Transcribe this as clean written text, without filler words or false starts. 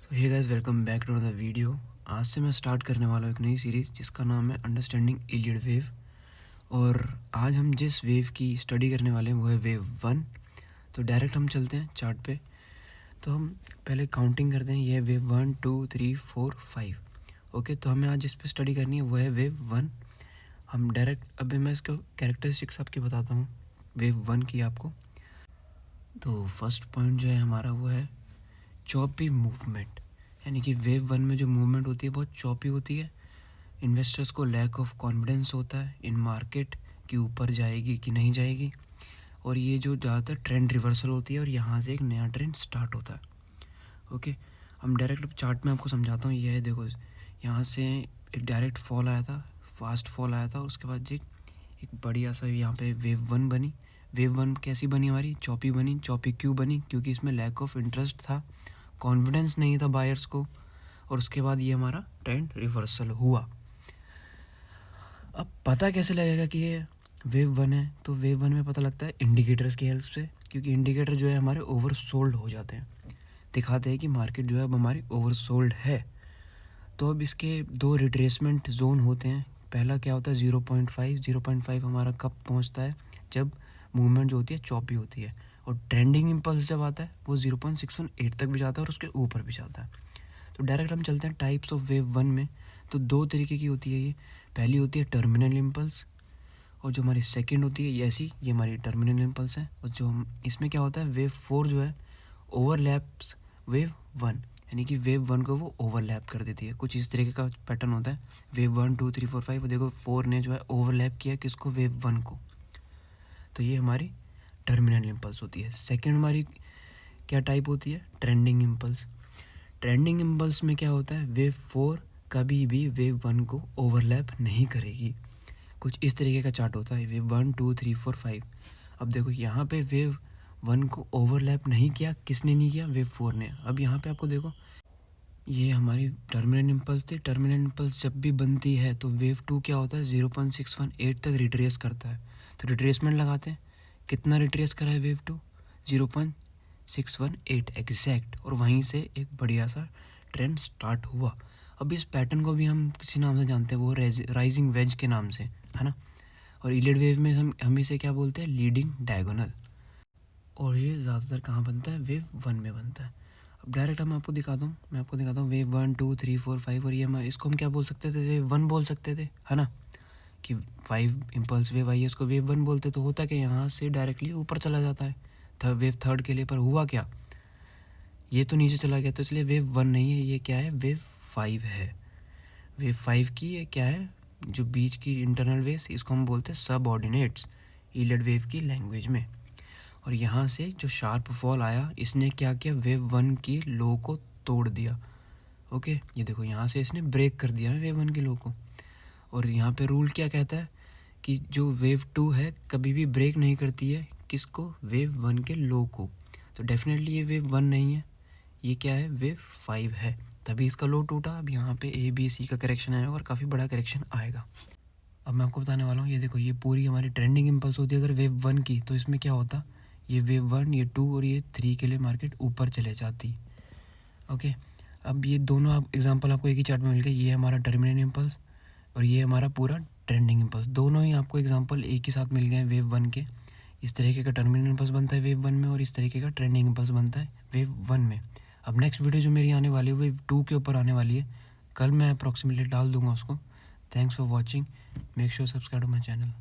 So hey guys, welcome back to another video. आज से मैं स्टार्ट करने वाला हूँ एक नई सीरीज़ जिसका नाम है अंडरस्टैंडिंग इलियड वेव। और आज हम जिस वेव की स्टडी करने वाले हैं वो है वेव 1। तो डायरेक्ट हम चलते हैं चार्ट पे। तो हम पहले काउंटिंग करते हैं। ये है वेव 1 2 3 4 5। ओके, तो हमें आज जिस पे स्टडी करनी है वो है वेव 1। हम डायरेक्ट अभी मैं इसको कैरेक्टरिस्टिक्स आपकी बताता हूँ वेव 1 की आपको। तो फर्स्ट पॉइंट जो है हमारा वो है चॉपी मूवमेंट, यानी कि वेव 1 में जो मूवमेंट होती है बहुत चॉपी होती है। इन्वेस्टर्स को लैक ऑफ कॉन्फिडेंस होता है इन मार्केट कि ऊपर जाएगी कि नहीं जाएगी, और ये जो ज़्यादातर ट्रेंड रिवर्सल होती है और यहाँ से एक नया ट्रेंड स्टार्ट होता है। ओके, हम डायरेक्ट चार्ट में आपको समझाता हूँ। ये है, देखो यहाँ से एक डायरेक्ट फॉल आया था, फास्ट फॉल आया था, और उसके बाद एक बढ़िया सा यहाँ पे वेव 1 बनी। वेव 1 कैसी बनी हमारी? चॉपी बनी। चॉपी क्यों बनी? क्योंकि इसमें लैक ऑफ इंटरेस्ट था, कॉन्फिडेंस नहीं था बायर्स को, और उसके बाद ये हमारा ट्रेंड रिवर्सल हुआ। अब पता कैसे लगेगा कि ये वेव 1 है? तो वेव 1 में पता लगता है इंडिकेटर्स की हेल्प से, क्योंकि इंडिकेटर जो है हमारे ओवर सोल्ड हो जाते हैं, दिखाते हैं कि मार्केट जो है अब हमारी ओवर सोल्ड है। तो अब इसके दो रिट्रेसमेंट जोन होते हैं। पहला क्या होता है? 0.5। 0.5 हमारा कब पहुंचता है? जब मूवमेंट जो होती है चॉपी होती है, और ट्रेंडिंग इम्पल्स जब आता है वो 0.618 तक भी जाता है और उसके ऊपर भी जाता है। तो डायरेक्ट हम चलते हैं टाइप्स ऑफ वेव 1 में। तो दो तरीके की होती है ये। पहली होती है टर्मिनल इम्पल्स, और जो हमारी सेकंड होती है ये ऐसी, ये हमारी टर्मिनल इम्पल्स है। और जो हम इसमें क्या होता है, वेव 4 जो है ओवरलैप्स वेव 1, यानी कि वेव 1 को वो ओवरलैप कर देती है। कुछ इस तरीके का पैटर्न होता है। वेव 1 2 3 4 5, देखो 4 ने जो है ओवरलैप किया किसको? वेव 1 को। तो ये हमारी टर्मिनल इम्पल्स होती है। सेकेंड हमारी क्या टाइप होती है? Trending impulse. ट्रेंडिंग इम्पल्स में क्या होता है? वेव 4 कभी भी वेव 1 को ओवरलैप नहीं करेगी। कुछ इस तरीके का चार्ट होता है, वेव 1 2 3 4 5। अब देखो यहाँ पे वेव 1 को ओवरलैप नहीं किया, किसने नहीं किया? वेव 4 ने। अब यहाँ पे आपको देखो, ये हमारी टर्मिनल इम्पल्स थी। टर्मिनल इम्पल्स जब भी बनती है तो वेव 2 क्या होता है? 0.618 तक रिट्रेस करता है। तो रिट्रेसमेंट लगाते हैं, कितना रिट्रेस करा है वेव 2? 0.618 एग्जैक्ट, और वहीं से एक बढ़िया सा ट्रेंड स्टार्ट हुआ। अब इस पैटर्न को भी हम किसी नाम से जानते हैं, वो राइजिंग वेज के नाम से, है ना। और इलियड वेव में हम इसे क्या बोलते हैं? Leading diagonal. और ये ज़्यादातर कहाँ बनता है? वेव 1 में बनता है। अब डायरेक्ट मैं आपको दिखाता हूँ वेव 1 2 3 4 5। और ये हम इसको हम क्या बोल सकते थे? वेव 1 बोल सकते थे, है ना, कि 5 इम्पल्स वेव आई है, उसको वेव 1 बोलते। तो होता कि यहाँ से डायरेक्टली ऊपर चला जाता है वेव 3 के लिए। पर हुआ क्या? ये तो नीचे चला गया, तो इसलिए वेव 1 नहीं है, ये क्या है? वेव 5 है। वेव 5 की ये क्या है? जो बीच की इंटरनल वेव्स, इसको हम बोलते हैं सब ऑर्डिनेट्स इलियड वेव की लैंग्वेज में। और यहाँ से जो शार्प फॉल आया, इसने क्या किया? वेव 1 की लो को तोड़ दिया। ओके, ये देखो यहाँ से इसने ब्रेक कर दिया ना वेव 1 की लो को। और यहाँ पे रूल क्या कहता है कि जो वेव 2 है कभी भी ब्रेक नहीं करती है किसको? वेव 1 के लो को। तो डेफिनेटली ये वेव 1 नहीं है, ये क्या है? वेव 5 है, तभी इसका लो टूटा। अब यहाँ पे ABC का करेक्शन आएगा और काफ़ी बड़ा करेक्शन आएगा। अब मैं आपको बताने वाला हूँ, ये देखो, ये पूरी हमारी ट्रेंडिंग इम्पल्स होती है अगर वेव 1 की, तो इसमें क्या होता? ये वेव 1, ये 2 और ये 3 के लिए मार्केट ऊपर चले जाती। ओके, अब ये दोनों आप एग्जांपल आपको एक ही चार्ट में मिल गए। ये हमारा टर्मिनल इम्पल्स और ये हमारा पूरा ट्रेंडिंग इम्पल्स, दोनों ही आपको एग्जांपल एक ही साथ मिल गए हैं वेव 1 के। इस तरीके का टर्मिनल इम्पल्स बनता है वेव 1 में, और इस तरीके का ट्रेंडिंग इम्पल्स बनता है वेव 1 में। अब नेक्स्ट वीडियो जो मेरी आने वाली है वेव 2 के ऊपर आने वाली है, कल मैं अप्रॉक्सीमेटली डाल दूँगा उसको। Thanks for watching, make sure subscribe to my channel.